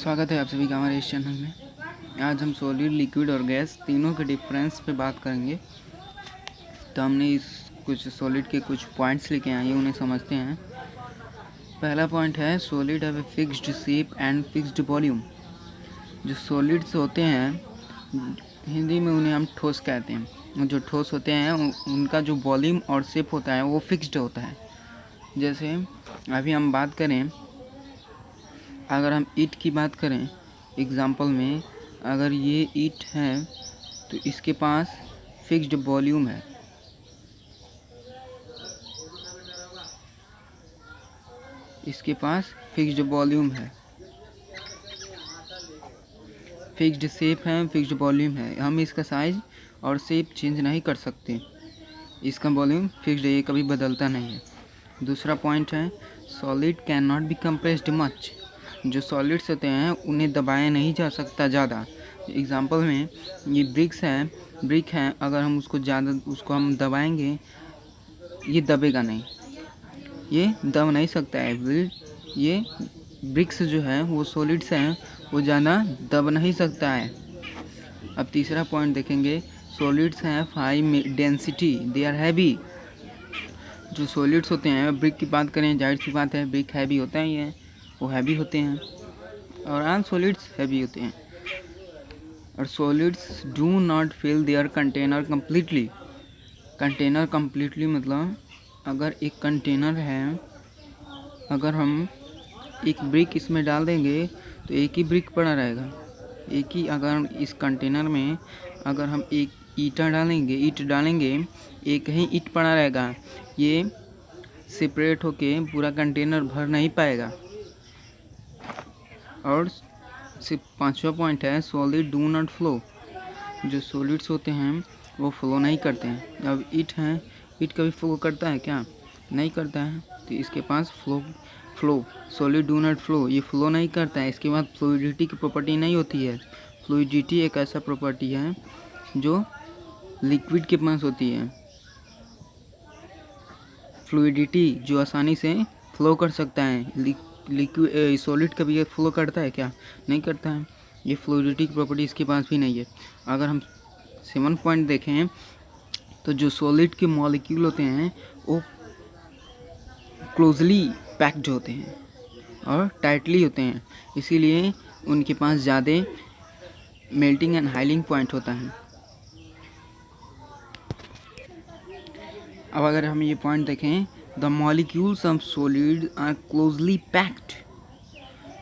स्वागत है आप सभी का हमारे इस चैनल में। आज हम सॉलिड, लिक्विड और गैस तीनों के डिफरेंस पे बात करेंगे। तो हमने इस कुछ सॉलिड के कुछ पॉइंट्स लेके आए हैं, उन्हें समझते हैं। पहला पॉइंट है solid have a fixed shape and fixed volume. जो सॉलिड्स होते हैं हिंदी में उन्हें हम ठोस कहते हैं। जो ठोस होते हैं उनका जो वॉल्यूम और शेप होता है वो फिक्स्ड होता है। जैसे अभी हम बात करें, अगर हम ईंट की बात करें एग्जाम्पल में, अगर ये ईंट है तो इसके पास फिक्स्ड वॉल्यूम है। इसके पास फिक्स्ड वॉल्यूम है, फिक्स्ड शेप है, फिक्स्ड वॉल्यूम है। हम इसका साइज और शेप चेंज नहीं कर सकते। इसका वॉल्यूम फिक्स्ड है, ये कभी बदलता नहीं है। दूसरा पॉइंट है solid can not be compressed much. जो सॉलिड्स होते हैं उन्हें दबाया नहीं जा सकता ज़्यादा। एग्जांपल में ये ब्रिक है, अगर हम उसको हम दबाएंगे ये दबेगा नहीं, ये दब नहीं सकता है। ये ब्रिक्स जो है वो सॉलिड्स हैं, वो ज़्यादा दब नहीं सकता है। अब तीसरा पॉइंट देखेंगे, सॉलिड्स हैं high density, they are heavy. जो सॉलिड्स होते हैं, ब्रिक की बात करें, जाहिर सी बात है ब्रिक हैवी होता ही है, वो हैवी होते हैं और ऑल सॉलिड्स हैवी होते हैं। और solids do not fill their container completely. Container completely मतलब अगर एक कंटेनर है, अगर हम एक ब्रिक इसमें डाल देंगे तो एक ही ब्रिक पड़ा रहेगा, एक ही। अगर इस कंटेनर में अगर हम एक ईंट डालेंगे एक ही ईंट पड़ा रहेगा, ये सेपरेट होके पूरा कंटेनर भर नहीं पाएगा। और सिर्फ पांचवा पॉइंट है सॉलिड डू नॉट फ्लो। जो सॉलिड्स होते हैं वो फ्लो नहीं करते हैं। अब ईंट है, ईंट कभी फ्लो करता है क्या? नहीं करता है। तो इसके पास flow solid do not flow, ये फ्लो नहीं करता है। इसके बाद फ्लूइडिटी की प्रॉपर्टी नहीं होती है। फ्लूइडिटी एक ऐसा प्रॉपर्टी है जो लिक्विड के पास होती है। फ्लूइडिटी जो आसानी से फ्लो कर सकता है, लिक्विड सॉलिड कभी ये फ्लो करता है क्या? नहीं करता है। ये फ्लूइडिटी की प्रॉपर्टी इसके पास भी नहीं है। अगर हम 7 पॉइंट देखें तो जो सॉलिड के मॉलिक्यूल होते हैं वो क्लोजली पैक्ड होते हैं और टाइटली होते हैं, इसीलिए उनके पास ज़्यादा मेल्टिंग एंड हाइलिंग पॉइंट होता है। अब अगर हम ये पॉइंट देखें, the molecules of solid are closely packed.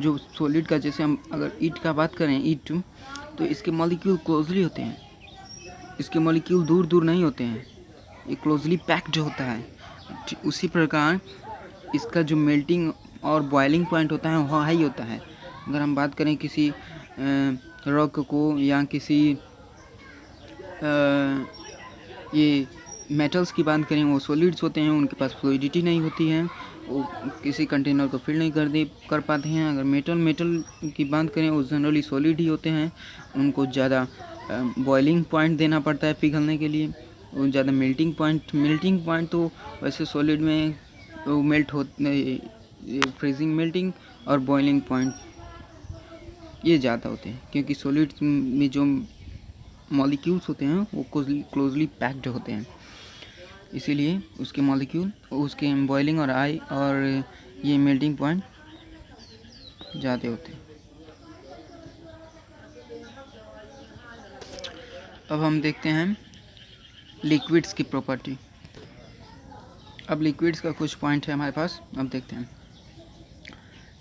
जो सॉलिड का, जैसे हम अगर ईंट का बात करें, ईंट तो इसके मॉलिक्यूल क्लोजली होते हैं, इसके मॉलिक्यूल दूर दूर नहीं होते हैं, ये क्लोजली पैक्ड होता है। उसी प्रकार इसका जो मेल्टिंग और बॉइलिंग पॉइंट होता है वो हाई होता है। अगर हम बात करें किसी रॉक को या किसी ये मेटल्स की बात करें, वो सॉलिड्स होते हैं, उनके पास फ्लूइडिटी नहीं होती है, वो किसी कंटेनर को फिल नहीं कर पाते हैं। अगर मेटल की बात करें, वो जनरली सॉलिड ही होते हैं, उनको ज़्यादा बॉइलिंग पॉइंट देना पड़ता है पिघलने के लिए, वो ज़्यादा मेल्टिंग पॉइंट तो वैसे सॉलिड में वो मेल्ट फ्रीजिंग, मेल्टिंग और बॉइलिंग पॉइंट ये ज़्यादा होते हैं, क्योंकि सॉलिड में जो मॉलिक्यूल्स होते हैं वो क्लोजली पैक्ड होते हैं, इसीलिए उसके मॉलिक्यूल, उसके बॉइलिंग और ये मेल्टिंग पॉइंट ज़्यादा होते हैं। अब हम देखते हैं लिक्विड्स की प्रॉपर्टी। अब लिक्विड्स का कुछ पॉइंट है हमारे पास, अब देखते हैं।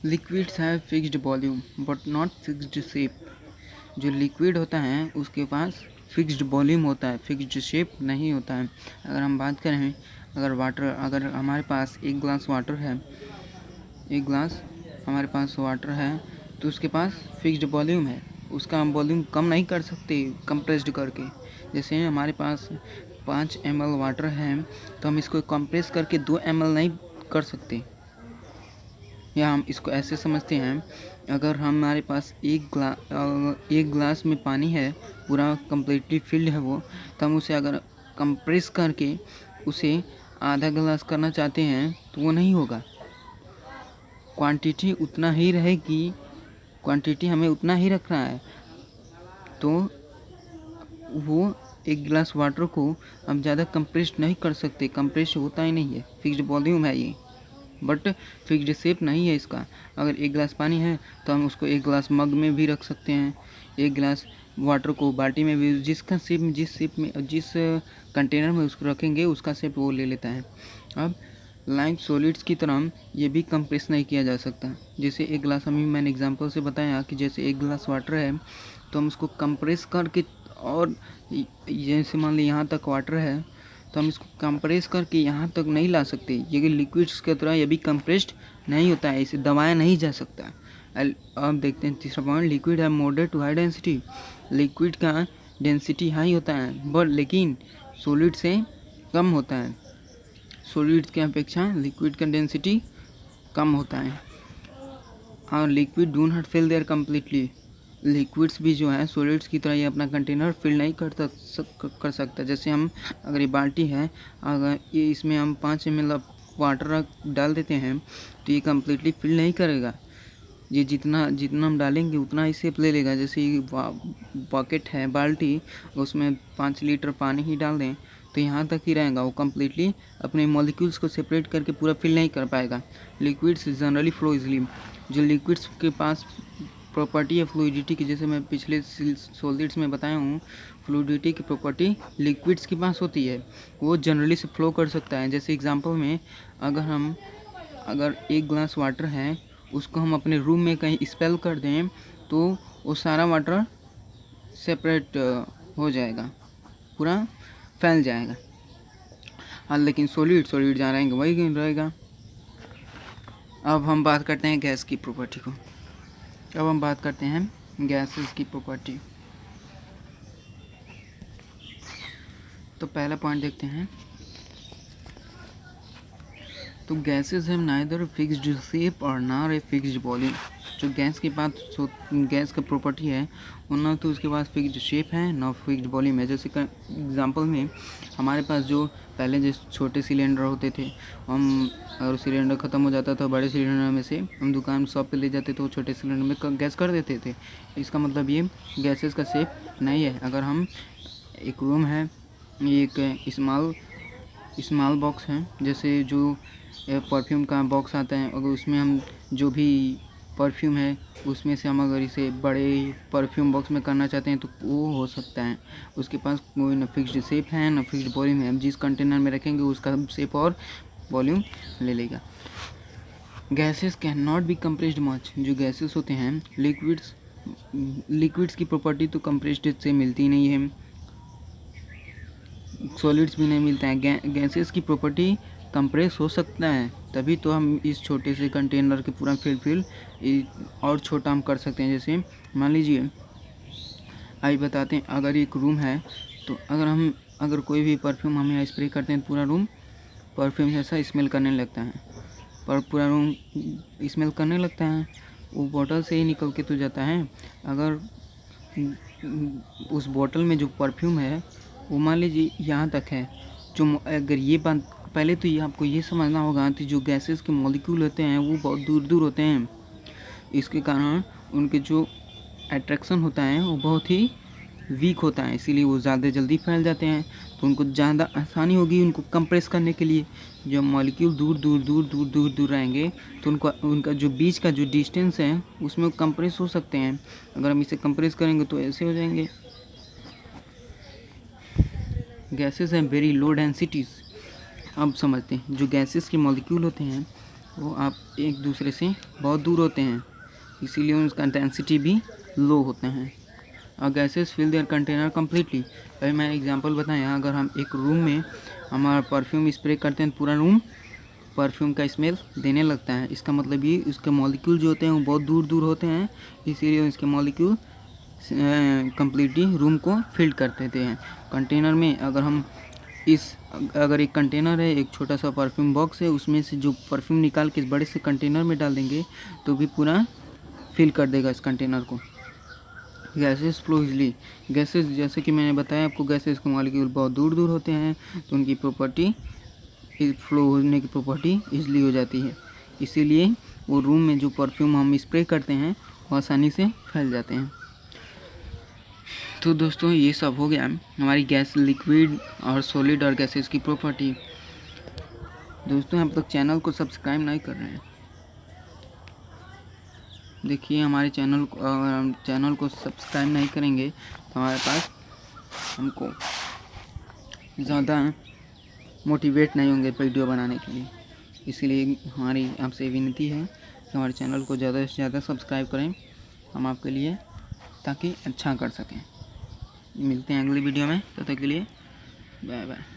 Liquids have fixed volume but not fixed shape. जो लिक्विड होता है उसके पास फिक्स्ड वॉल्यूम होता है, फिक्स्ड शेप नहीं होता है। अगर हम बात करें, अगर हमारे पास एक ग्लास वाटर है तो उसके पास फिक्स्ड वॉल्यूम है, उसका हम वॉल्यूम कम नहीं कर सकते कंप्रेस्ड करके। जैसे हमारे पास 5 ml वाटर है तो हम इसको कंप्रेस करके 2 ml नहीं कर सकते। या हम इसको ऐसे समझते हैं, अगर हमारे पास एक ग्लास में पानी है, पूरा कम्प्लीटली फिल्ड है वो, तो हम उसे अगर कंप्रेस करके उसे आधा गिलास करना चाहते हैं तो वो नहीं होगा। क्वांटिटी उतना ही रहेगी, क्वांटिटी हमें उतना ही रखना है। तो वो एक गिलास वाटर को हम ज़्यादा कंप्रेस्ड नहीं कर सकते, कंप्रेस होता ही नहीं है, फिक्स्ड वॉल्यूम है ये, बट फिक्स्ड शेप नहीं है इसका। अगर एक गिलास पानी है तो हम उसको एक गिलास मग में भी रख सकते हैं, एक गिलास वाटर को बाल्टी में भी, जिसका शेप में जिस कंटेनर में उसको रखेंगे उसका शेप वो ले लेता है। अब लाइक सॉलिड्स की तरह ये भी कंप्रेस नहीं किया जा सकता। जैसे एक गिलास, अभी मैंने एग्जांपल से बताया कि जैसे एक गिलास वाटर है तो हम उसको कंप्रेस करके, और जैसे मान लीजिए यहाँ तक वाटर है तो हम इसको कंप्रेस करके यहाँ तक नहीं ला सकते। ये लिक्विड्स की तरह ये भी कंप्रेस्ड नहीं होता है, इसे दबाया नहीं जा सकता। अब देखते हैं तीसरा पॉइंट, लिक्विड है moderate to high density. Liquid का डेंसिटी हाई होता है बट लेकिन सॉलिड से कम होता है। सॉलिड की अपेक्षा लिक्विड का डेंसिटी कम होता है। और liquid do not fill their completely. Liquids भी जो है सॉलिड्स की तरह ये अपना कंटेनर फिल नहीं कर सकता। जैसे हम, अगर ये बाल्टी है, अगर ये इसमें हम 5 ml वाटर डाल देते हैं तो ये कम्प्लीटली फिल नहीं करेगा। ये जितना हम डालेंगे उतना ही शेप ले लेगा। जैसे ये बकेट है, बाल्टी, उसमें 5 लीटर पानी ही डाल दें तो यहाँ तक ही रहेगा, वो कम्प्लीटली अपने मॉलिक्यूल्स को सेपरेट करके पूरा फिल नहीं कर पाएगा। Liquids generally flow easily. जो लिक्विड्स के पास प्रॉपर्टी है फ्लूइडिटी की, जैसे मैं पिछले सॉलिड्स में बताया हूँ, फ्लूइडिटी की प्रॉपर्टी लिक्विड्स के पास होती है, वो जनरली से फ्लो कर सकता है। जैसे एग्जांपल में अगर एक ग्लास वाटर है, उसको हम अपने रूम में कहीं स्पेल कर दें तो वो सारा वाटर सेपरेट हो जाएगा, पूरा फैल जाएगा। हाँ, लेकिन सॉलिड जहाँ रहेंगे वही रहेगा। अब हम बात करते हैं गैस की प्रॉपर्टी को। अब हम बात करते हैं गैसेस की प्रॉपर्टी। तो पहला पॉइंट देखते हैं। तो gases have neither fixed shape और नॉर ए फिक्स्ड वॉल्यूम। जो गैस के पास गैस का प्रॉपर्टी है वो ना तो उसके पास फिक्स्ड शेप है ना फिक्स्ड वॉल्यूम है। जैसे एग्जांपल में हमारे पास जो पहले जो छोटे सिलेंडर होते थे, हम और सिलेंडर ख़त्म हो जाता था, बड़े सिलेंडर में से हम दुकान शॉप पे ले जाते तो छोटे सिलेंडर में गैस कर देते थे। इसका मतलब ये गैसेस का शेप नहीं है। अगर हम एक रूम है, ये एक स्मॉल बॉक्स है, जैसे जो परफ्यूम का बॉक्स आता है, अगर उसमें हम जो भी परफ्यूम है उसमें से हम अगर इसे बड़े परफ्यूम बॉक्स में करना चाहते हैं तो वो हो सकता है। उसके पास कोई ना फिक्स्ड शेप है ना फिक्स्ड वॉल्यूम है। हम जिस कंटेनर में रखेंगे उसका शेप और वॉल्यूम ले लेगा। Gases can not be compressed much. जो गैसेस होते हैं, लिक्विड्स की प्रॉपर्टी तो कंप्रेस्ड से मिलती नहीं है, सॉलिड्स भी नहीं मिलता है। गैसेस की प्रॉपर्टी कंप्रेस हो सकता है, तभी तो हम इस छोटे से कंटेनर के पूरा फिल और छोटा हम कर सकते हैं। जैसे मान लीजिए, आइए बताते हैं, अगर एक रूम है तो अगर कोई भी परफ्यूम हम यहाँ स्प्रे करते हैं तो पूरा रूम परफ्यूम जैसा स्मेल करने लगता है, पर पूरा रूम स्मेल करने लगता है, वो बॉटल से ही निकल के तो जाता है। अगर उस बॉटल में जो परफ्यूम है वो मान लीजिए यहाँ तक है, जो अगर ये बात पहले तो ये आपको ये समझना होगा कि जो गैसेस के मॉलिक्यूल होते हैं वो बहुत दूर दूर होते हैं। इसके कारण उनके जो अट्रैक्शन होता है वो बहुत ही वीक होता है, इसीलिए वो ज़्यादा जल्दी फैल जाते हैं। तो उनको ज़्यादा आसानी होगी उनको कंप्रेस करने के लिए। जब मॉलिक्यूल दूर रहेंगे तो उनका जो बीच का जो डिस्टेंस है उसमें कंप्रेस हो सकते हैं। अगर हम इसे कंप्रेस करेंगे तो ऐसे हो जाएंगे। गैसेस हैं वेरी लो डेंसिटीज़। अब समझते हैं, जो गैसेस के मॉलिक्यूल होते हैं वो आप एक दूसरे से बहुत दूर होते हैं, इसीलिए उनका डेंसिटी भी लो होते हैं। और gases fill their container completely. अभी मैंने एग्जांपल बताया, अगर हम एक रूम में हमारा परफ्यूम स्प्रे करते हैं तो पूरा रूम परफ्यूम का स्मेल देने लगता है। इसका मतलब ये उसके मॉलिक्यूल जो होते हैं वो बहुत दूर दूर होते हैं, इसीलिए उसके मॉलिक्यूल कम्प्लीटली रूम को फिल कर देते हैं। कंटेनर में अगर एक कंटेनर है, एक छोटा सा परफ्यूम बॉक्स है, उसमें से जो परफ्यूम निकाल के इस बड़े से कंटेनर में डाल देंगे तो भी पूरा फिल कर देगा इस कंटेनर को। Gases flow easily. गैसेस, जैसे कि मैंने बताया आपको, गैसेस के मॉलिक्यूल बहुत दूर दूर होते हैं तो उनकी प्रॉपर्टी, फ्लो होने की प्रॉपर्टी इजली हो जाती है। इसीलिए वो रूम में जो परफ्यूम हम स्प्रे करते हैं वो आसानी से फैल जाते हैं। तो दोस्तों ये सब हो गया हमारी गैस लिक्विड और सॉलिड और गैसेस की प्रॉपर्टी। दोस्तों अब तक चैनल को सब्सक्राइब नहीं कर रहे हैं, देखिए हमारे चैनल को, अगर हम चैनल को सब्सक्राइब नहीं करेंगे तो हमारे पास हमको ज़्यादा मोटिवेट नहीं होंगे वीडियो बनाने के लिए। इसीलिए हमारी आपसे विनती है कि हमारे चैनल को ज़्यादा से ज़्यादा सब्सक्राइब करें हम आपके लिए, ताकि अच्छा कर सकें। मिलते हैं अगली वीडियो में, तब तक के लिए बाय बाय।